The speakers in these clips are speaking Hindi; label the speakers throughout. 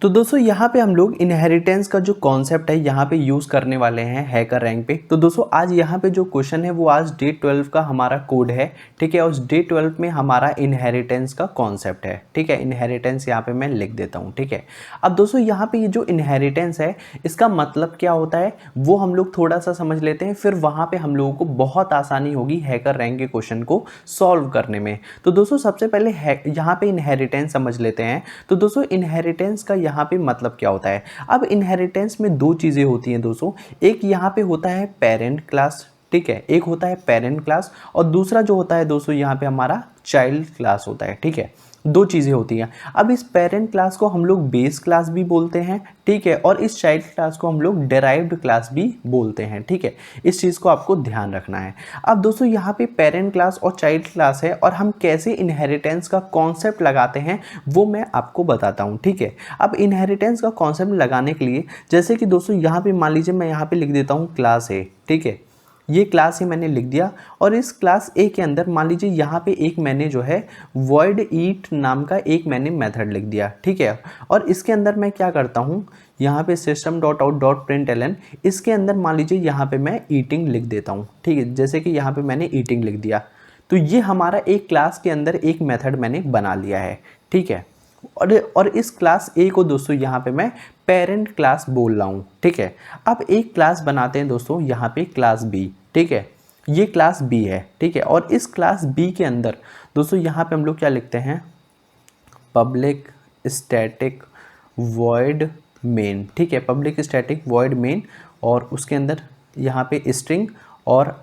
Speaker 1: तो दोस्तों यहाँ पे हम लोग इनहेरिटेंस का जो कॉन्सेप्ट है यहाँ पे यूज़ करने वाले हैं हैकर रैंक पे। तो दोस्तों आज यहाँ पे जो क्वेश्चन है वो आज डे 12 का हमारा कोड है, ठीक है। उस डे 12 में हमारा इनहेरिटेंस का कॉन्सेप्ट है, ठीक है। इनहेरिटेंस यहाँ पे मैं लिख देता हूँ, ठीक है। अब दोस्तों यहाँ पे ये जो इनहेरिटेंस है इसका मतलब क्या होता है वो हम लोग थोड़ा सा समझ लेते हैं, फिर वहाँ पर हम लोगों को बहुत आसानी होगी हैकर रैंक के क्वेश्चन को सॉल्व करने में। तो दोस्तों सबसे पहले यहाँ पे इनहेरिटेंस समझ लेते हैं। तो दोस्तों इनहेरिटेंस का यहाँ पे मतलब क्या होता है। अब इनहेरिटेंस में दो चीज़ें होती हैं दोस्तों, एक यहाँ पे होता है पेरेंट क्लास, ठीक है, एक होता है पेरेंट क्लास और दूसरा जो होता है दोस्तों यहाँ पे हमारा चाइल्ड क्लास होता है, ठीक है। दो चीज़ें होती हैं। अब इस पेरेंट क्लास को हम लोग बेस क्लास भी बोलते हैं, ठीक है, और इस चाइल्ड क्लास को हम लोग डेराइव्ड क्लास भी बोलते हैं, ठीक है। इस चीज़ को आपको ध्यान रखना है। अब दोस्तों यहाँ पे पेरेंट क्लास और चाइल्ड क्लास है और हम कैसे इनहेरिटेंस का कॉन्सेप्ट लगाते हैं वो मैं आपको बताता हूँ, ठीक है। अब इनहेरिटेंस का कॉन्सेप्ट लगाने के लिए जैसे कि दोस्तों यहाँ पे मान लीजिए मैं यहाँ पे लिख देता हूँ क्लास ए, ठीक है। ये क्लास ही मैंने लिख दिया और इस क्लास ए के अंदर मान लीजिए यहाँ पे एक मैंने जो है void eat नाम का एक मैंने मेथड लिख दिया, ठीक है। और इसके अंदर मैं क्या करता हूँ, यहाँ पे system.out.println इसके अंदर मान लीजिए यहाँ पे मैं ईटिंग लिख देता हूँ, ठीक है। जैसे कि यहाँ पे मैंने ईटिंग लिख दिया तो ये हमारा एक क्लास के अंदर एक मेथड मैंने बना लिया है, ठीक है। और इस क्लास ए को दोस्तों यहाँ पे मैं पेरेंट क्लास बोल रहा हूँ, ठीक है। अब एक क्लास बनाते हैं दोस्तों यहाँ पे क्लास बी, ठीक है। ये क्लास बी है, ठीक है। और इस क्लास बी के अंदर दोस्तों यहाँ पे हम लोग क्या लिखते हैं, पब्लिक स्टैटिक वॉइड मेन, ठीक है। पब्लिक स्टैटिक वॉइड मेन और उसके अंदर यहाँ पे स्ट्रिंग और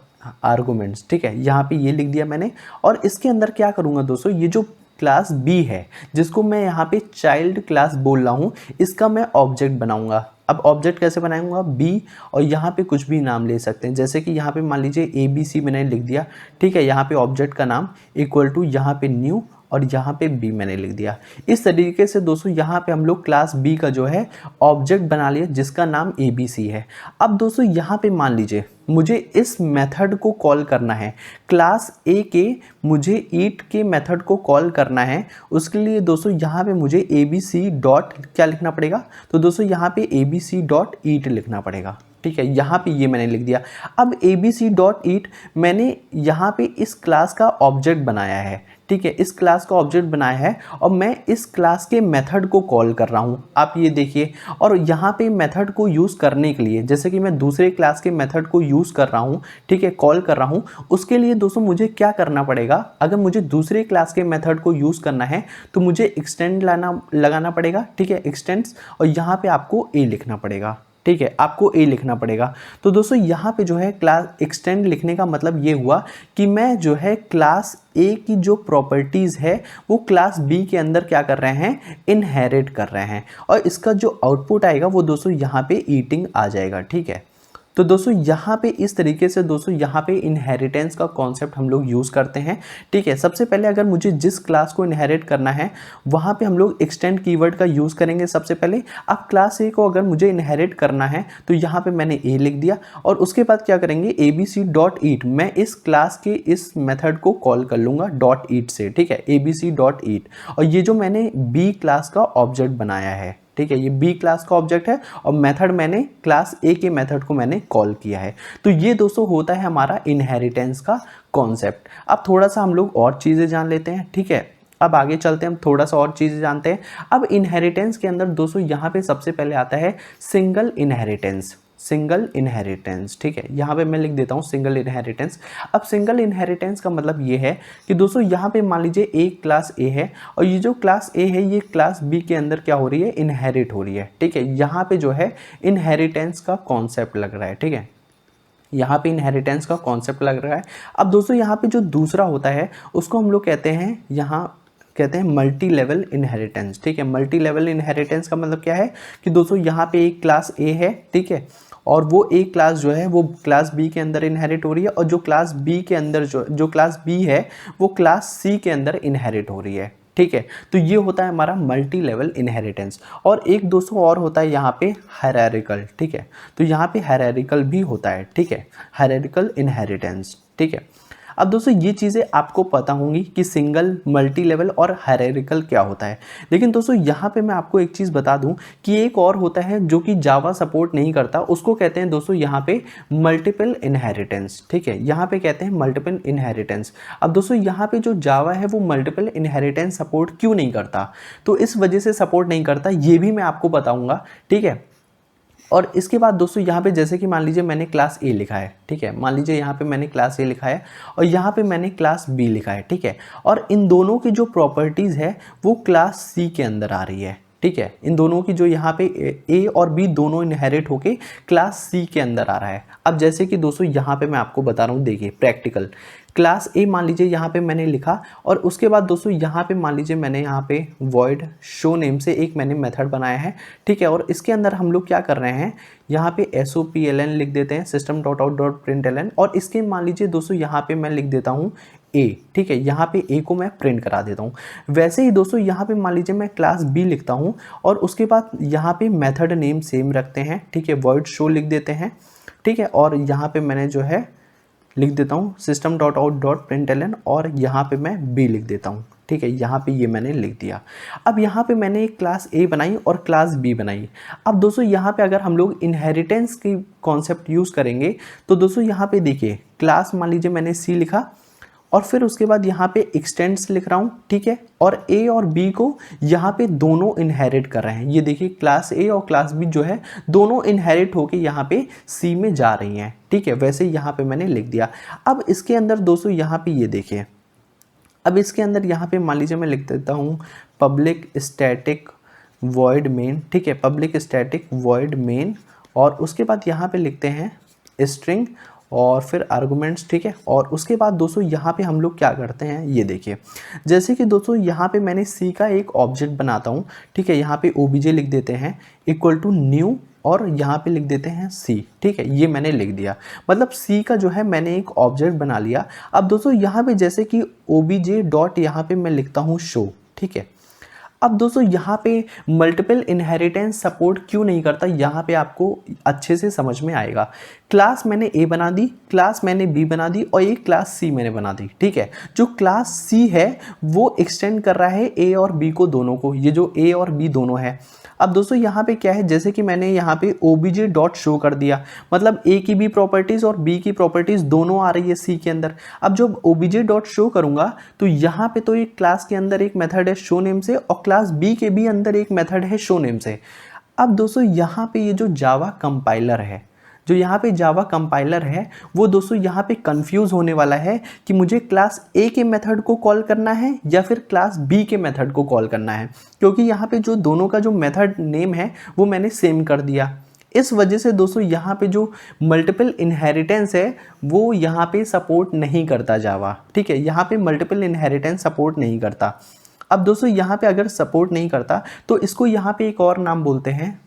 Speaker 1: आर्गुमेंट्स, ठीक है। यहाँ पे ये लिख दिया मैंने। और इसके अंदर क्या करूँगा दोस्तों, ये जो क्लास बी है जिसको मैं यहाँ पे चाइल्ड क्लास बोल रहा हूँ इसका मैं ऑब्जेक्ट बनाऊंगा। अब ऑब्जेक्ट कैसे बनाऊंगा, बी और यहाँ पे कुछ भी नाम ले सकते हैं, जैसे कि यहाँ पे मान लीजिए ABC मैंने लिख दिया, ठीक है। यहाँ पे ऑब्जेक्ट का नाम इक्वल टू यहाँ पे न्यू और यहाँ पे बी मैंने लिख दिया। इस तरीके से दोस्तों यहाँ पे हम लोग क्लास बी का जो है ऑब्जेक्ट बना लिया जिसका नाम ABC है। अब दोस्तों यहाँ पे मान लीजिए मुझे इस मेथड को कॉल करना है, क्लास ए के मुझे ईट के मेथड को कॉल करना है। उसके लिए दोस्तों यहाँ पे मुझे ABC डॉट क्या लिखना पड़ेगा, तो दोस्तों यहाँ पे ABC डॉट ईट लिखना पड़ेगा, ठीक है। यहाँ पे ये मैंने लिख दिया। अब ABC डॉट ईट मैंने यहाँ पे इस क्लास का ऑब्जेक्ट बनाया है, ठीक है। इस क्लास का ऑब्जेक्ट बनाया है और मैं इस क्लास के मेथड को कॉल कर रहा हूँ, आप ये देखिए। और यहाँ पे मेथड को यूज़ करने के लिए जैसे कि मैं दूसरे क्लास के मेथड को यूज़ कर रहा हूँ, ठीक है, कॉल कर रहा हूँ, उसके लिए दोस्तों मुझे क्या करना पड़ेगा, अगर मुझे दूसरे क्लास के मेथड को यूज़ करना है तो मुझे एक्सटेंड लगाना पड़ेगा, ठीक है, एक्सटेंड्स, और यहाँ पे आपको ए लिखना पड़ेगा, ठीक है, आपको ए लिखना पड़ेगा। तो दोस्तों यहाँ पे जो है क्लास एक्सटेंड लिखने का मतलब ये हुआ कि मैं जो है क्लास ए की जो प्रॉपर्टीज़ है वो क्लास बी के अंदर क्या कर रहे हैं, इनहेरिट कर रहे हैं। और इसका जो आउटपुट आएगा वो दोस्तों यहाँ पे ईटिंग आ जाएगा, ठीक है। तो दोस्तों यहाँ पे इस तरीके से दोस्तों यहाँ पे इनहेरिटेंस का कॉन्सेप्ट हम लोग यूज़ करते हैं, ठीक है। सबसे पहले अगर मुझे जिस क्लास को इनहेरिट करना है वहाँ पे हम लोग एक्सटेंड कीवर्ड का यूज़ करेंगे सबसे पहले। अब क्लास ए को अगर मुझे इनहेरिट करना है तो यहाँ पे मैंने ए लिख दिया और उसके बाद क्या करेंगे, ABC डॉट ईट, मैं इस क्लास के इस मेथड को कॉल कर लूँगा डॉट ईट से, ठीक है, ABC डॉट ईट। और ये जो मैंने बी क्लास का ऑब्जेक्ट बनाया है, ठीक है, ये बी क्लास का ऑब्जेक्ट है और मेथड मैंने क्लास ए के मेथड को मैंने कॉल किया है। तो ये दोस्तों होता है हमारा इनहेरिटेंस का कॉन्सेप्ट। अब थोड़ा सा हम लोग और चीज़ें जान लेते हैं, ठीक है। अब आगे चलते हैं, हम थोड़ा सा और चीज़ें जानते हैं। अब इनहेरिटेंस के अंदर दोस्तों यहाँ पे सबसे पहले आता है सिंगल इनहेरिटेंस, सिंगल इनहेरिटेंस, ठीक है। यहाँ पे मैं लिख देता हूँ सिंगल इनहेरिटेंस। अब सिंगल इनहेरिटेंस का मतलब ये है कि दोस्तों यहाँ पे मान लीजिए एक क्लास ए है और ये जो क्लास ए है ये क्लास बी के अंदर क्या हो रही है, इनहेरिट हो रही है, ठीक है। यहाँ पे जो है इनहेरिटेंस का कॉन्सेप्ट लग रहा है, ठीक है, यहाँ पे इनहेरिटेंस का कॉन्सेप्ट लग रहा है। अब दोस्तों यहाँ पे जो दूसरा होता है उसको हम लोग कहते हैं, यहाँ कहते हैं मल्टी लेवल इनहेरिटेंस, ठीक है। मल्टी लेवल इनहेरिटेंस का मतलब क्या है कि दोस्तों यहाँ पे एक क्लास ए है, ठीक है, और वो एक क्लास जो है वो क्लास बी के अंदर इनहेरिट हो रही है और जो क्लास बी के अंदर जो क्लास बी है वो क्लास सी के अंदर इनहेरिट हो रही है, ठीक है। तो ये होता है हमारा मल्टी लेवल इनहेरिटेंस। और एक दोस्तों और होता है यहाँ पे हायरार्किकल, ठीक है। तो यहाँ पे हायरार्किकल भी होता है, ठीक है, हायरार्किकल इनहेरिटेंस, ठीक है। अब दोस्तों ये चीज़ें आपको पता होंगी कि सिंगल, मल्टी लेवल और हायरार्किकल क्या होता है। लेकिन दोस्तों यहाँ पे मैं आपको एक चीज़ बता दूं कि एक और होता है जो कि जावा सपोर्ट नहीं करता, उसको कहते हैं दोस्तों यहाँ पे मल्टीपल इनहेरिटेंस। ठीक है, यहाँ पे कहते हैं मल्टीपल इनहेरिटेंस। अब दोस्तों यहाँ पे जो जावा है वो मल्टीपल इनहेरिटेंस सपोर्ट क्यों नहीं करता, तो इस वजह से सपोर्ट नहीं करता ये भी मैं आपको बताऊंगा। ठीक है, और इसके बाद दोस्तों यहाँ पे जैसे कि मान लीजिए मैंने क्लास ए लिखा है। ठीक है, मान लीजिए यहाँ पे मैंने क्लास ए लिखा है और यहाँ पे मैंने क्लास बी लिखा है। ठीक है, और इन दोनों की जो प्रॉपर्टीज़ है वो क्लास सी के अंदर आ रही है। ठीक है, इन दोनों की जो यहाँ पे ए और बी दोनों इनहेरिट होके क्लास सी के अंदर आ रहा है। अब जैसे कि दोस्तों यहाँ पे मैं आपको बता रहा हूँ, देखिए प्रैक्टिकल क्लास ए मान लीजिए यहाँ पे मैंने लिखा और उसके बाद दोस्तों यहाँ पे मान लीजिए मैंने यहाँ पे void शो नेम से एक मैंने मेथड बनाया है। ठीक है, और इसके अंदर हम लोग क्या कर रहे हैं, यहाँ पे SOPLN लिख देते हैं, system.out.println, और इसके मान लीजिए दोस्तों यहाँ पे मैं लिख देता हूँ ए। ठीक है, यहाँ पे ए को मैं प्रिंट करा देता हूँ। वैसे ही दोस्तों यहाँ पे मान लीजिए मैं क्लास बी लिखता हूँ और उसके बाद यहाँ पे मेथड नेम सेम रखते हैं। ठीक है, void शो लिख देते हैं। ठीक है, और यहाँ पे मैंने जो है लिख देता हूँ system.out.println और यहाँ पे मैं b लिख देता हूँ। ठीक है, यहाँ पे ये मैंने लिख दिया। अब यहाँ पे मैंने एक क्लास A बनाई और क्लास B बनाई। अब दोस्तों यहाँ पे अगर हम लोग इनहेरिटेंस की कॉन्सेप्ट यूज़ करेंगे तो दोस्तों यहाँ पे देखिए क्लास मान लीजिए मैंने C लिखा और फिर उसके बाद यहाँ पे एक्सटेंड्स लिख रहा हूँ। ठीक है, और A और B को यहाँ पे दोनों इनहेरिट कर रहे हैं। ये देखिए क्लास A और क्लास B जो है दोनों इनहेरिट होके यहाँ पे C में जा रही हैं। ठीक है, वैसे यहाँ पे मैंने लिख दिया। अब इसके अंदर दोस्तों यहाँ पे ये देखिए, अब इसके अंदर यहाँ पे मान लीजिए मैं लिख देता हूँ पब्लिक स्टैटिक वॉइड मेन। ठीक है, पब्लिक स्टैटिक वॉइड मेन, और उसके बाद यहाँ पे लिखते हैं स्ट्रिंग और फिर आर्गुमेंट्स। ठीक है, और उसके बाद दोस्तों यहाँ पे हम लोग क्या करते हैं, ये देखिए जैसे कि दोस्तों यहाँ पे मैंने सी का एक ऑब्जेक्ट बनाता हूँ। ठीक है, यहाँ पे ओबीजे लिख देते हैं इक्वल टू न्यू और यहाँ पे लिख देते हैं सी। ठीक है, ये मैंने लिख दिया, मतलब सी का जो है मैंने एक ऑब्जेक्ट बना लिया। अब दोस्तों यहाँ पे जैसे कि ओबीजे डॉट यहाँ पे मैं लिखता हूँ शो। ठीक है, अब दोस्तों यहाँ पे मल्टीपल इनहेरिटेंस सपोर्ट क्यों नहीं करता, यहाँ पे आपको अच्छे से समझ में आएगा। क्लास मैंने ए बना दी, क्लास मैंने बी बना दी और एक क्लास सी मैंने बना दी। ठीक है, जो क्लास सी है वो एक्सटेंड कर रहा है ए और बी को, दोनों को, ये जो ए और बी दोनों है। अब दोस्तों यहाँ पे क्या है, जैसे कि मैंने यहाँ पे ओबीजे डॉट शो कर दिया, मतलब ए की भी प्रॉपर्टीज़ और बी की प्रॉपर्टीज़ दोनों आ रही है सी के अंदर। अब जब ओबीजे डॉट शो करूँगा तो यहाँ पे तो एक क्लास के अंदर एक मेथड है शो नेम से और क्लास बी के भी अंदर एक मेथड है शो नेम से। अब दोस्तों यहाँ पे ये जो जावा कंपाइलर है, जो यहाँ पे जावा कंपाइलर है वो दोस्तों यहाँ पे कंफ्यूज होने वाला है कि मुझे क्लास ए के मेथड को कॉल करना है या फिर क्लास बी के मेथड को कॉल करना है, क्योंकि यहाँ पे जो दोनों का जो मेथड नेम है वो मैंने सेम कर दिया। इस वजह से दोस्तों यहाँ पे जो मल्टीपल इनहेरिटेंस है वो यहाँ पे सपोर्ट नहीं करता जावा। ठीक है, यहाँ पे मल्टीपल इनहेरिटेंस सपोर्ट नहीं करता। अब दोस्तों यहाँ पे अगर सपोर्ट नहीं करता तो इसको यहाँ पे एक और नाम बोलते हैं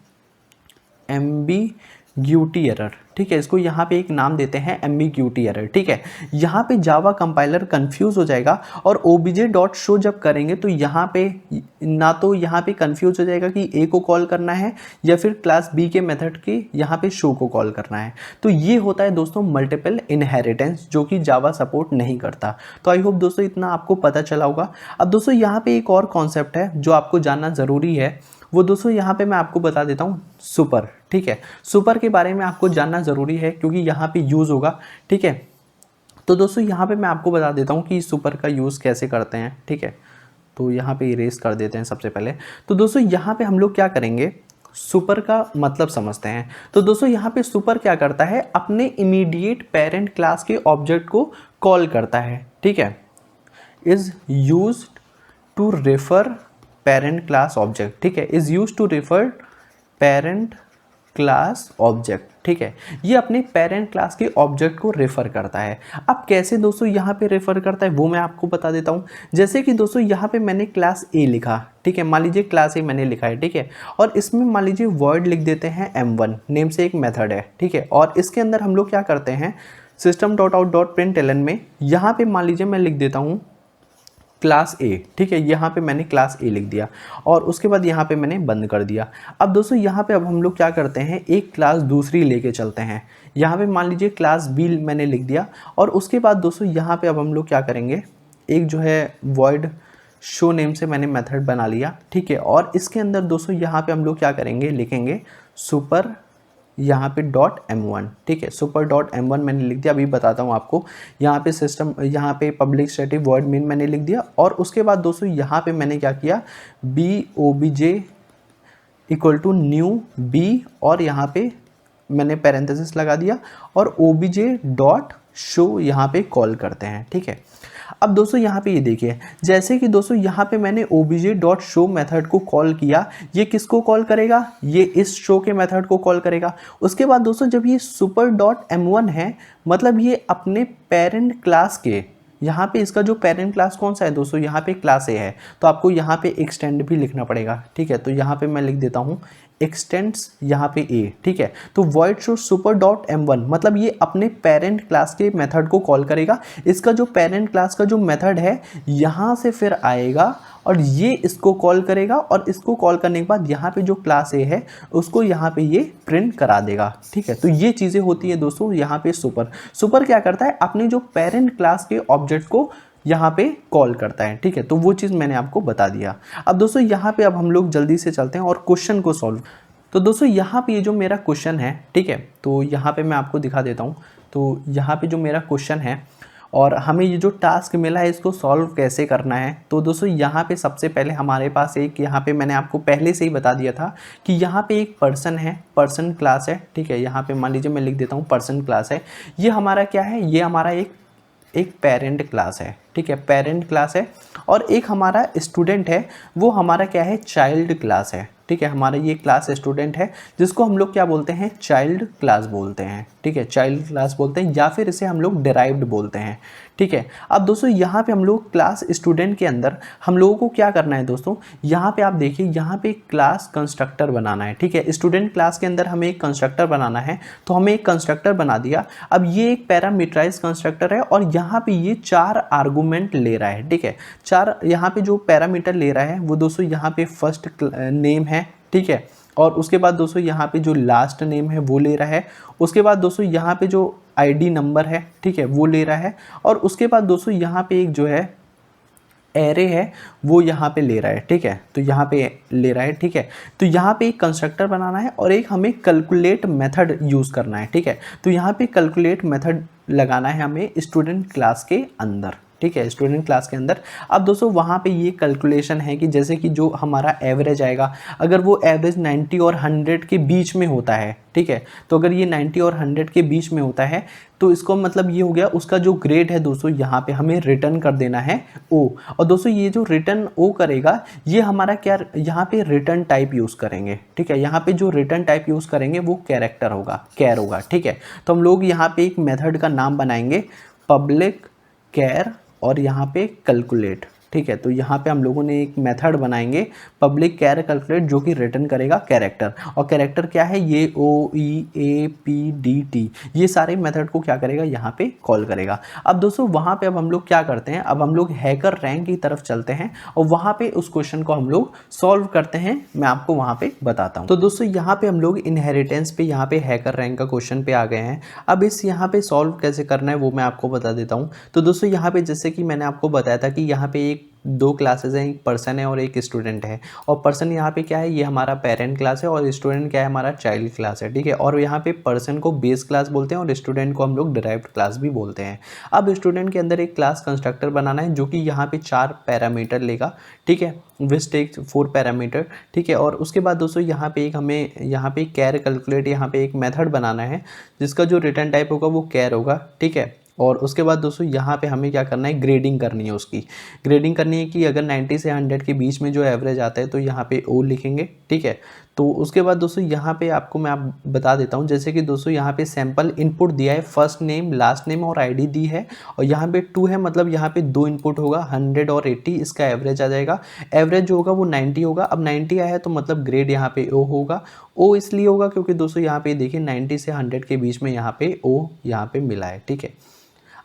Speaker 1: एम्बिग्यूटी एरर। ठीक है, इसको यहाँ पे एक नाम देते हैं एम्बिग्यूटी एरर। ठीक है, यहाँ पे जावा कंपाइलर कंफ्यूज हो जाएगा और ओबीजे डॉट शो जब करेंगे तो यहाँ पे ना तो यहाँ पे कंफ्यूज हो जाएगा कि ए को कॉल करना है या फिर क्लास बी के मेथड के यहाँ पे शो को कॉल करना है। तो ये होता है दोस्तों मल्टीपल इनहेरिटेंस, जो कि जावा सपोर्ट नहीं करता। तो आई होप दोस्तों इतना आपको पता चला होगा। अब दोस्तों यहाँ पे एक और कॉन्सेप्ट है जो आपको जानना ज़रूरी है, वो दोस्तों यहाँ पे मैं आपको बता देता हूँ सुपर। ठीक है, सुपर के बारे में आपको जानना ज़रूरी है क्योंकि यहाँ पे यूज़ होगा। ठीक है, तो दोस्तों यहाँ पे मैं आपको बता देता हूँ कि सुपर का यूज़ कैसे करते हैं। ठीक है, तो यहाँ पे इरेज कर देते हैं सबसे पहले। तो दोस्तों यहाँ पे हम लोग क्या करेंगे, सुपर का मतलब समझते हैं। तो दोस्तों यहाँ पे सुपर क्या करता है, अपने इमीडिएट पेरेंट क्लास के ऑब्जेक्ट को कॉल करता है। ठीक है, is use to refer parent class object. ठीक है, is use to refer parent class object. ठीक है, ये अपने पेरेंट क्लास के ऑब्जेक्ट को रेफर करता है। अब कैसे दोस्तों यहाँ पे रेफर करता है वो मैं आपको बता देता हूँ। जैसे कि दोस्तों यहाँ पे मैंने क्लास ए लिखा। ठीक है, मान लीजिए क्लास ए मैंने लिखा है। ठीक है, और इसमें मान लीजिए वर्ड लिख देते हैं m1 नेम से एक मेथड है। ठीक है, और इसके अंदर हम लोग क्या करते हैं, system.out.println में यहाँ पे मान लीजिए मैं लिख देता हूँ क्लास ए, ठीक है, यहाँ पे मैंने क्लास ए लिख दिया और उसके बाद यहाँ पे मैंने बंद कर दिया। अब दोस्तों यहाँ पे अब हम लोग क्या करते हैं, एक क्लास दूसरी लेके चलते हैं। यहाँ पे मान लीजिए क्लास बी मैंने लिख दिया और उसके बाद दोस्तों यहाँ पे अब हम लोग क्या करेंगे, एक जो है वॉइड शो नेम से मैंने मेथड बना लिया, ठीक है। और इसके अंदर दोस्तों यहाँ पे हम लोग क्या करेंगे, लिखेंगे सुपर यहाँ पे .m1, ठीक है, सुपर .m1 मैंने लिख दिया। अभी बताता हूँ आपको। यहाँ पे सिस्टम, यहाँ पे पब्लिक स्टैटिक वॉइड मेन मैंने लिख दिया और उसके बाद दोस्तों यहाँ पे मैंने क्या किया, obj equal to new b और यहाँ पे मैंने पैरेंथेसिस लगा दिया और obj डॉट शो यहाँ पे कॉल करते हैं, ठीक है। अब दोस्तों यहाँ पे ये देखिए, जैसे कि दोस्तों यहाँ पे मैंने obj डॉट शो मेथड को कॉल किया, ये किसको कॉल करेगा, ये इस शो के मेथड को कॉल करेगा। उसके बाद दोस्तों जब ये सुपर डॉट m1 है, मतलब ये अपने पेरेंट क्लास के, यहाँ पे इसका जो पेरेंट क्लास कौन सा है दोस्तों, यहाँ पे क्लास ए है, तो आपको यहाँ पे एक्सटेंड भी लिखना पड़ेगा, ठीक है। तो यहाँ पे मैं लिख देता हूँ एक्सटेंड्स यहाँ पे ए, ठीक है। तो void show super dot m1, मतलब ये अपने पेरेंट क्लास के मेथड को कॉल करेगा। इसका जो पेरेंट क्लास का जो मेथड है यहाँ से फिर आएगा और ये इसको कॉल करेगा और इसको कॉल करने के बाद यहाँ पे जो क्लास ए है उसको यहाँ पे ये प्रिंट करा देगा, ठीक है। तो ये चीज़ें होती हैं दोस्तों यहाँ पे। सुपर क्या करता है, अपने जो पेरेंट क्लास के ऑब्जेक्ट को यहाँ पे कॉल करता है, ठीक है। तो वो चीज़ मैंने आपको बता दिया। अब दोस्तों यहाँ पे अब हम लोग जल्दी से चलते हैं और क्वेश्चन को सॉल्व। तो दोस्तों यहाँ पे ये जो मेरा क्वेश्चन है, ठीक है, तो यहाँ पे मैं आपको दिखा देता हूँ। तो यहाँ पे जो मेरा क्वेश्चन है और हमें ये जो टास्क मिला है इसको सॉल्व कैसे करना है, तो दोस्तों यहाँ पे सबसे पहले हमारे पास एक, यहाँ पे मैंने आपको पहले से ही बता दिया था कि यहाँ पे एक पर्सन है, पर्सन क्लास है, ठीक है। यहाँ पे मान लीजिए मैं लिख देता हूँ पर्सन क्लास है। ये हमारा क्या है, ये हमारा एक पेरेंट क्लास है, ठीक है, पेरेंट क्लास है। और एक हमारा स्टूडेंट है, वो हमारा क्या है, चाइल्ड क्लास है, ठीक है। हमारा ये क्लास स्टूडेंट है जिसको हम लोग क्या बोलते हैं, चाइल्ड क्लास बोलते हैं, ठीक है, चाइल्ड क्लास बोलते हैं या फिर इसे हम लोग डिराइव्ड बोलते हैं, ठीक है। अब दोस्तों यहाँ पे हम लोग क्लास स्टूडेंट के अंदर हम लोगों को क्या करना है दोस्तों, यहाँ पे आप देखिए, यहाँ पे क्लास कंस्ट्रक्टर बनाना है, ठीक है। स्टूडेंट क्लास के अंदर हमें एक कंस्ट्रक्टर बनाना है, तो हमें एक कंस्ट्रक्टर बना दिया। अब ये एक पैरामीटराइज कंस्ट्रक्टर है और यहाँ पे ये 4 आर्गूमेंट ले रहा है, ठीक है। 4 यहाँ पे जो पैरामीटर ले रहा है वो दोस्तों यहाँ पे फर्स्ट नेम है, ठीक है। और उसके बाद दोस्तों यहाँ पे जो लास्ट नेम है वो ले रहा है। उसके बाद दोस्तों यहाँ पे जो आईडी नंबर है, ठीक है, वो ले रहा है। और उसके बाद दोस्तों यहाँ पे एक जो है एरे है वो यहाँ पे ले रहा है, ठीक है। तो यहाँ पे ले रहा है, ठीक है। तो यहाँ पे एक कंस्ट्रक्टर बनाना है और एक हमें कैलकुलेट मेथड यूज़ करना है, ठीक है। तो यहाँ पे कैलकुलेट मेथड लगाना है हमें स्टूडेंट क्लास के अंदर, ठीक है, स्टूडेंट क्लास के अंदर। अब दोस्तों वहाँ पे ये कैलकुलेशन है कि जैसे कि जो हमारा एवरेज आएगा, अगर वो एवरेज 90 और 100 के बीच में होता है, ठीक है, तो अगर ये 90 और 100 के बीच में होता है तो इसको मतलब ये हो गया, उसका जो ग्रेड है दोस्तों यहाँ पे हमें रिटर्न कर देना है ओ। और दोस्तों ये जो रिटर्न ओ करेगा, ये हमारा क्या, यहाँ पे रिटर्न टाइप यूज़ करेंगे, ठीक है। यहाँ पे जो रिटर्न टाइप यूज़ करेंगे वो कैरेक्टर होगा, कैर होगा, ठीक है। तो हम लोग यहाँ पे एक मेथड का नाम बनाएंगे पब्लिक कैर और यहाँ पे कैलकुलेट, ठीक है। तो यहाँ पे हम लोगों ने एक मेथड बनाएंगे पब्लिक कैर कैलकुलेट जो कि रिटर्न करेगा कैरेक्टर। और कैरेक्टर क्या है, ये OEAPDT, ये सारे मेथड को क्या करेगा, यहाँ पे कॉल करेगा। अब दोस्तों वहाँ पे अब हम लोग क्या करते हैं, अब हम लोग हैकर रैंक की तरफ चलते हैं और वहाँ पे उस क्वेश्चन को हम लोग सॉल्व करते हैं। मैं आपको वहाँ पे बताता हूँ। तो दोस्तों यहाँ पे हम लोग इनहेरिटेंस पे, यहाँ पे हैकर रैंक का क्वेश्चन पे आ गए हैं। अब इस यहाँ पे सॉल्व कैसे करना है वो मैं आपको बता देता हूँ। तो दोस्तों यहाँ पे जैसे कि मैंने आपको बताया था कि यहाँ पे दो क्लासेस हैं, एक पर्सन है और एक स्टूडेंट है। और पर्सन यहाँ पे क्या है, ये हमारा पेरेंट क्लास है और स्टूडेंट क्या है, हमारा चाइल्ड क्लास है, ठीक है। और यहाँ पे पर्सन को बेस क्लास बोलते हैं और स्टूडेंट को हम लोग डिराइव्ड क्लास भी बोलते हैं। अब स्टूडेंट के अंदर एक क्लास कंस्ट्रक्टर बनाना है जो कि यहाँ पे 4 पैरामीटर लेगा, ठीक है, विच टेक्स 4 पैरामीटर, ठीक है। और उसके बाद दोस्तों यहाँ पे एक हमें यहाँ पे कैर कैलकुलेट, यहाँ पे एक मेथड बनाना है जिसका जो रिटर्न टाइप होगा वो कैर होगा, ठीक है। और उसके बाद दोस्तों यहाँ पे हमें क्या करना है, ग्रेडिंग करनी है, उसकी ग्रेडिंग करनी है कि अगर 90 से 100 के बीच में जो एवरेज आता है तो यहाँ पे ओ लिखेंगे, ठीक है। तो उसके बाद दोस्तों यहाँ पे आपको मैं बता देता हूँ, जैसे कि दोस्तों यहाँ पे सैम्पल इनपुट दिया है, फर्स्ट नेम, लास्ट नेम और आईडी दी है। और यहाँ पे 2 है, मतलब यहाँ पे 2 इनपुट होगा, 100 और 80, इसका एवरेज आ जाएगा। एवरेज जो होगा वो 90 होगा। अब 90 आया है तो मतलब ग्रेड यहाँ पे ओ होगा। ओ इसलिए होगा क्योंकि दोस्तों यहाँ पे देखिए 90 से 100 के बीच में यहाँ पे ओ यहाँ पे मिला है, ठीक है।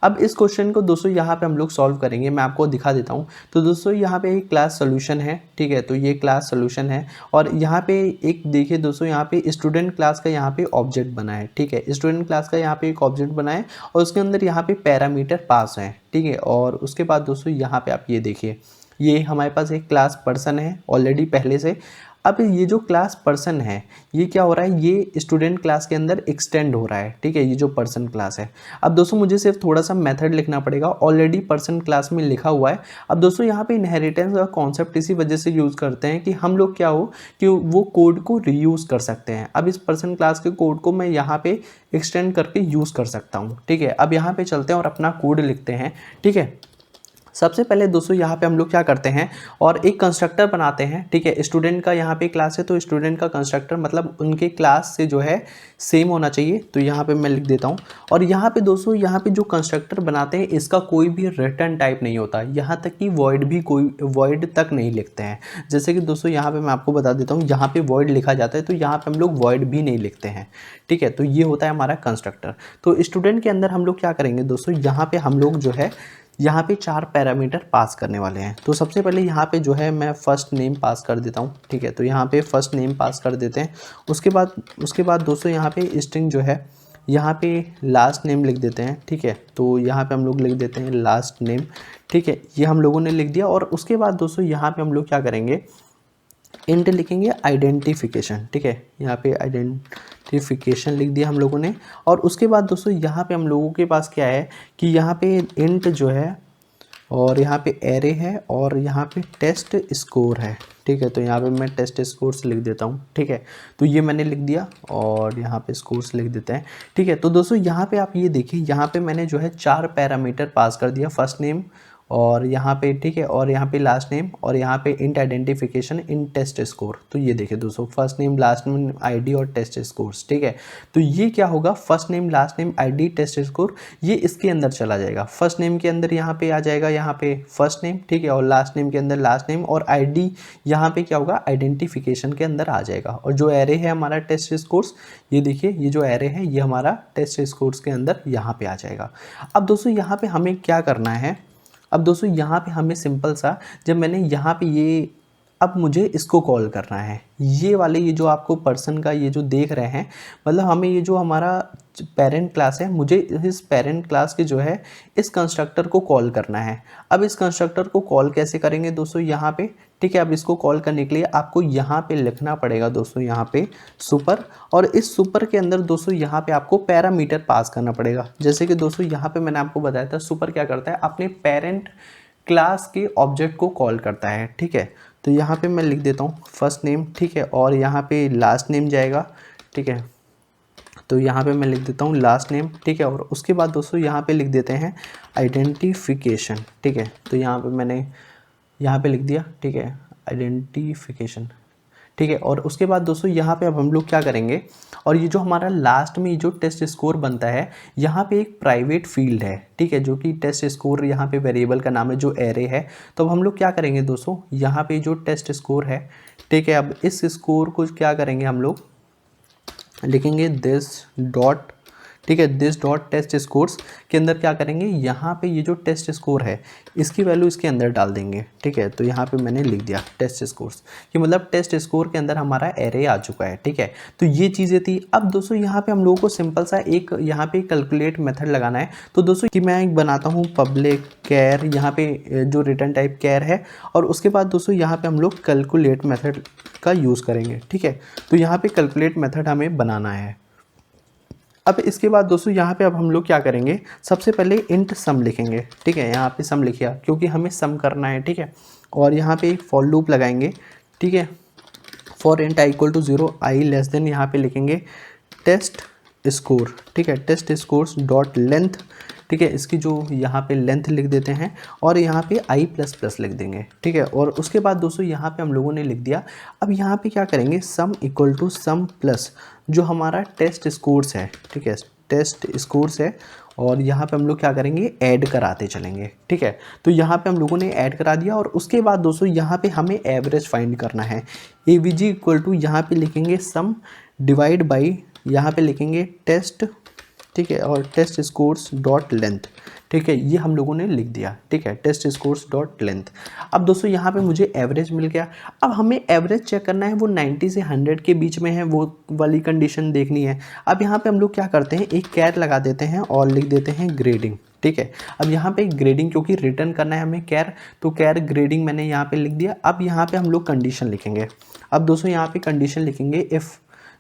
Speaker 1: अब इस क्वेश्चन को दोस्तों यहाँ पे हम लोग सॉल्व करेंगे, मैं आपको दिखा देता हूँ। तो दोस्तों यहाँ पे एक क्लास सोल्यूशन है, ठीक है, तो ये क्लास सोल्यूशन है और यहाँ पे एक देखिए दोस्तों, यहाँ पे स्टूडेंट क्लास का यहाँ पे ऑब्जेक्ट बना है, ठीक है, स्टूडेंट क्लास का यहाँ पे एक ऑब्जेक्ट बना है और उसके अंदर यहाँ पे पैरामीटर पास है, ठीक है। और उसके बाद दोस्तों यहाँ पे आप ये देखिए, ये हमारे पास एक क्लास पर्सन है ऑलरेडी पहले से। अब ये जो क्लास पर्सन है ये क्या हो रहा है, ये स्टूडेंट क्लास के अंदर एक्सटेंड हो रहा है, ठीक है, ये जो पर्सन क्लास है। अब दोस्तों मुझे सिर्फ थोड़ा सा मेथड लिखना पड़ेगा, ऑलरेडी पर्सन क्लास में लिखा हुआ है। अब दोस्तों यहाँ पे इनहेरिटेंस का कॉन्सेप्ट इसी वजह से यूज़ करते हैं कि हम लोग क्या हो कि वो कोड को रीयूज़ कर सकते हैं। अब इस पर्सन क्लास के कोड को मैं यहाँ पे एक्सटेंड करके यूज़ कर सकता हूँ, ठीक है। अब यहाँ पे चलते हैं और अपना कोड लिखते हैं, ठीक है। सबसे पहले दोस्तों यहाँ पे हम लोग क्या करते हैं और एक कंस्ट्रक्टर बनाते हैं, ठीक है। स्टूडेंट का यहाँ पे क्लास है तो स्टूडेंट का कंस्ट्रक्टर मतलब उनके क्लास से जो है सेम होना चाहिए, तो यहाँ पे मैं लिख देता हूँ। और यहाँ पे दोस्तों यहाँ पे जो कंस्ट्रक्टर बनाते हैं इसका कोई भी रिटर्न टाइप नहीं होता, यहाँ तक कि वॉइड भी कोई वॉइड तक नहीं लिखते हैं। जैसे कि दोस्तों यहाँ पे मैं आपको बता देता हूँ, यहाँ पे वॉइड लिखा जाता है तो यहाँ पे हम लोग वॉइड भी नहीं लिखते हैं, ठीक है। तो ये होता है हमारा कंस्ट्रक्टर। तो स्टूडेंट के अंदर हम लोग क्या करेंगे दोस्तों, यहाँ पे हम लोग जो है यहाँ पे 4 पैरामीटर पास करने वाले हैं। तो सबसे पहले यहाँ पे जो है मैं फ़र्स्ट नेम पास कर देता हूँ, ठीक है। तो यहाँ पे फ़र्स्ट नेम पास कर देते हैं। उसके बाद दोस्तों यहाँ पे स्ट्रिंग जो है यहाँ पे लास्ट नेम लिख देते हैं, ठीक है। तो यहाँ पे हम लोग लिख देते हैं लास्ट नेम, ठीक है, ये हम लोगों ने लिख दिया। और उसके बाद दोस्तों यहाँ पे हम लोग क्या करेंगे, इंट लिखेंगे आइडेंटिफिकेशन, ठीक है, यहाँ पे आइडेंटिफिकेशन लिख दिया हम लोगों ने। और उसके बाद दोस्तों यहाँ पे हम लोगों के पास क्या है कि यहाँ पे इंट जो है और यहाँ पे एरे है और यहाँ पे टेस्ट स्कोर है, ठीक है। तो यहाँ पे मैं टेस्ट स्कोर्स लिख देता हूँ, ठीक है। तो ये मैंने लिख दिया और यहाँ पे स्कोर्स लिख देते हैं, ठीक है। तो दोस्तों यहाँ पे आप ये देखिए, यहाँ पे मैंने जो है 4 पैरामीटर पास कर दिया, फर्स्ट नेम और यहाँ पे, ठीक है, और यहाँ पे लास्ट नेम और यहाँ पे int identification in test score. तो ये देखिए दोस्तों, first name last name ID और टेस्ट स्कोर्स, ठीक है। तो ये क्या होगा, first name last name ID test score, ये इसके अंदर चला जाएगा। फर्स्ट नेम के अंदर यहाँ पे आ जाएगा, यहाँ पे फर्स्ट नेम, ठीक है, और लास्ट नेम के अंदर लास्ट नेम और आईडी यहाँ पे क्या होगा, आइडेंटिफिकेशन के अंदर आ जाएगा। और जो एरे है हमारा टेस्ट स्कोर्स, ये देखिए ये जो एरे है ये हमारा टेस्ट स्कोर्स के अंदर यहाँ पे आ जाएगा। अब दोस्तों यहाँ पे हमें क्या करना है, अब दोस्तों यहाँ पे हमें सिंपल सा, जब मैंने यहाँ पे ये, अब मुझे इसको कॉल करना है, ये वाले ये जो आपको पर्सन का ये जो देख रहे हैं, मतलब हमें ये जो हमारा पेरेंट क्लास है, मुझे इस पेरेंट क्लास के जो है इस कंस्ट्रक्टर को कॉल करना है। अब इस कंस्ट्रक्टर को कॉल कैसे करेंगे दोस्तों यहाँ पे, ठीक है। अब इसको कॉल करने के लिए आपको यहाँ पे लिखना पड़ेगा दोस्तों, यहाँ पे सुपर, और इस सुपर के अंदर दोस्तों यहाँ पे आपको पैरामीटर पास करना पड़ेगा। जैसे कि दोस्तों यहाँ पे मैंने आपको बताया था, सुपर क्या करता है, अपने पेरेंट क्लास के ऑब्जेक्ट को कॉल करता है, ठीक है। तो यहाँ पे मैं लिख देता हूँ फर्स्ट नेम, ठीक है, और यहाँ पे लास्ट नेम जाएगा, ठीक है। तो यहाँ पे मैं लिख देता हूँ लास्ट नेम, ठीक है। और उसके बाद दोस्तों यहाँ पे लिख देते हैं आइडेंटिफिकेशन, ठीक है। तो यहाँ पे मैंने यहाँ पे लिख दिया, ठीक है, आइडेंटिफिकेशन, ठीक है। और उसके बाद दोस्तों यहाँ पे अब हम लोग क्या करेंगे, और ये जो हमारा लास्ट में जो टेस्ट स्कोर बनता है, यहाँ पे एक प्राइवेट फील्ड है, ठीक है, जो कि टेस्ट स्कोर यहाँ पे वेरिएबल का नाम है, जो एरे है। तो अब हम लोग क्या करेंगे दोस्तों, यहाँ पे जो टेस्ट स्कोर है, ठीक है, अब इस स्कोर को क्या करेंगे, हम लोग लिखेंगे दिस डॉट, ठीक है, दिस डॉट टेस्ट स्कोर्स के अंदर क्या करेंगे, यहाँ पे ये जो टेस्ट स्कोर है इसकी वैल्यू इसके अंदर डाल देंगे, ठीक है। तो यहाँ पे मैंने लिख दिया टेस्ट स्कोर्स, कि मतलब टेस्ट स्कोर के अंदर हमारा एरे आ चुका है, ठीक है। तो ये चीज़ें थी। अब दोस्तों यहाँ पे हम लोगों को सिंपल सा एक यहाँ पे कैलकुलेट मेथड लगाना है। तो दोस्तों कि मैं एक बनाता हूँ पब्लिक कैर, यहाँ पे जो रिटर्न टाइप कैर है, और उसके बाद दोस्तों यहाँ पे हम लोग कैलकुलेट मेथड का यूज़ करेंगे, ठीक है। तो यहाँ पे कैलकुलेट मेथड हमें बनाना है। अब इसके बाद दोस्तों यहाँ पे अब हम लोग क्या करेंगे, सबसे पहले इंट सम लिखेंगे, ठीक है। यहाँ पे सम लिखिए क्योंकि हमें सम करना है, ठीक है। और यहाँ पे एक फॉर लूप लगाएंगे, ठीक है। For int i equal to 0 i less than, यहाँ पे लिखेंगे टेस्ट स्कोर, ठीक है, टेस्ट स्कोर्स डॉट लेंथ, ठीक है। इसकी जो यहाँ पे लेंथ लिख देते हैं और यहाँ पे आई प्लस प्लस लिख देंगे, ठीक है। और उसके बाद दोस्तों यहाँ पे हम लोगों ने लिख दिया। अब यहाँ पे क्या करेंगे, sum equal to sum plus जो हमारा टेस्ट स्कोर्स है, ठीक है, टेस्ट स्कोर्स है, और यहाँ पे हम लोग क्या करेंगे, ऐड कराते चलेंगे, ठीक है। तो यहाँ पे हम लोगों ने ऐड करा दिया। और उसके बाद दोस्तों यहाँ पे हमें एवरेज फाइंड करना है। AVG इक्वल टू यहाँ पे लिखेंगे सम डिवाइड बाई, यहाँ पे लिखेंगे टेस्ट ठीक है, और टेस्ट स्कोर्स डॉट लेंथ, ठीक है, ये हम लोगों ने लिख दिया, ठीक है, टेस्ट स्कोर्स डॉट लेंथ। अब दोस्तों यहाँ पे मुझे एवरेज मिल गया। अब हमें एवरेज चेक करना है, वो 90 से 100 के बीच में है, वो वाली कंडीशन देखनी है। अब यहाँ पे हम लोग क्या करते हैं, एक कैर लगा देते हैं और लिख देते हैं ग्रेडिंग, ठीक है। अब यहाँ पे ग्रेडिंग, क्योंकि रिटर्न करना है हमें कैर, तो कैर ग्रेडिंग मैंने यहाँ पे लिख दिया। अब यहाँ पे हम लोग कंडीशन लिखेंगे। अब दोस्तों यहाँ पे कंडीशन लिखेंगे इफ़,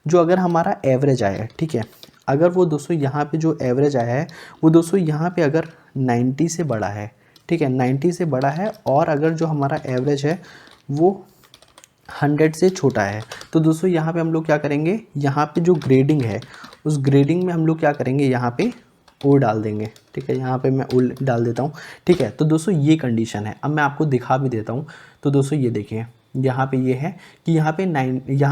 Speaker 1: जो अगर हमारा एवरेज आया है, ठीक है, अगर वो दोस्तों यहाँ पे जो एवरेज आया है वो दोस्तों यहाँ पे अगर 90 से बड़ा है, ठीक है, 90 से बड़ा है, और अगर जो हमारा एवरेज है वो 100 से छोटा है, तो दोस्तों यहाँ पे हम लोग क्या करेंगे, यहाँ पे जो ग्रेडिंग है उस ग्रेडिंग में हम लोग क्या करेंगे, यहाँ पे ओ डाल देंगे, ठीक है, यहाँ पे मैं ओ डाल देता हूँ, ठीक है। तो दोस्तों ये कंडीशन है। अब मैं आपको दिखा भी देता हूँ। तो दोस्तों ये देखिए, यहाँ पे ये है कि यहाँ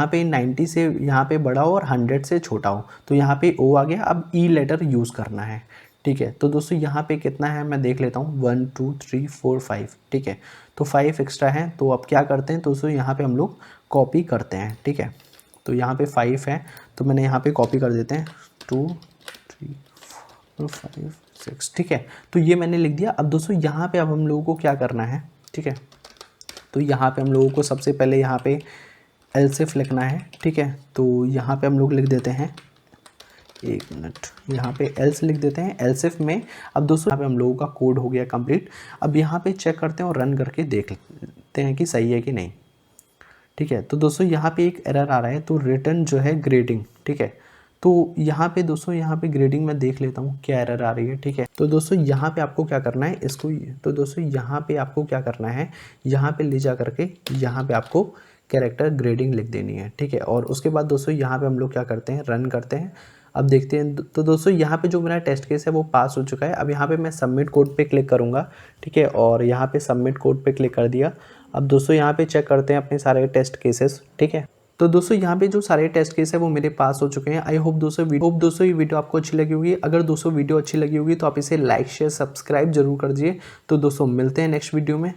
Speaker 1: पे 90 से यहाँ पे बड़ा हो और 100 से छोटा हो, तो यहाँ पे ओ आ गया। अब ई लेटर यूज़ करना है, ठीक है। तो दोस्तों यहाँ पे कितना है मैं देख लेता हूँ, 1 2 3 4 5, ठीक है, तो 5 एक्स्ट्रा है। तो अब क्या करते हैं, तो दोस्तों यहाँ पे हम लोग कॉपी करते हैं, ठीक है। तो यहाँ पे 5 है, तो मैंने यहाँ पे कॉपी कर देते हैं, 2 3 4 5 6, ठीक है। तो ये मैंने लिख दिया। अब दोस्तों यहाँ पे अब हम लोगों को क्या करना है, ठीक है, तो यहाँ पे हम लोगों को सबसे पहले यहाँ पे एलसिफ लिखना है, ठीक है। तो यहाँ पे हम लोग लिख देते हैं, एक मिनट, यहाँ पे एल्स लिख देते हैं एलसिफ में। अब दोस्तों यहाँ पे हम लोगों का कोड हो गया कंप्लीट। अब यहाँ पे चेक करते हैं और रन करके देख लेते हैं कि सही है कि नहीं, ठीक है। तो दोस्तों यहाँ पे एक एरर आ रहा है, तो रिटर्न जो है ग्रेडिंग, ठीक है। तो यहाँ पे दोस्तों यहाँ पे ग्रेडिंग में देख लेता हूँ क्या एरर आ रही है, ठीक है। तो दोस्तों यहाँ पे आपको क्या करना है इसको, तो दोस्तों यहाँ पे आपको क्या करना है, यहाँ पे ले जा करके यहाँ पे आपको कैरेक्टर ग्रेडिंग लिख देनी है, ठीक है। और उसके बाद दोस्तों यहाँ पे हम लोग क्या करते हैं, रन करते हैं। अब देखते हैं। तो दोस्तों यहाँ पे जो मेरा टेस्ट केस है वो पास हो चुका है। अब यहाँ पे मैं सबमिट कोड पे क्लिक करूँगा, ठीक है, और यहाँ पे सबमिट कोड पे क्लिक कर दिया। अब दोस्तों यहाँ पे चेक करते हैं अपने सारे टेस्ट केसेस, ठीक है। तो दोस्तों यहाँ पे जो सारे टेस्ट केस है वो मेरे पास हो चुके हैं। आई होप दोस्तों ये वीडियो आपको अच्छी लगी होगी। अगर दोस्तों वीडियो अच्छी लगी होगी तो आप इसे लाइक शेयर सब्सक्राइब जरूर कर दीजिए। तो दोस्तों मिलते हैं नेक्स्ट वीडियो में।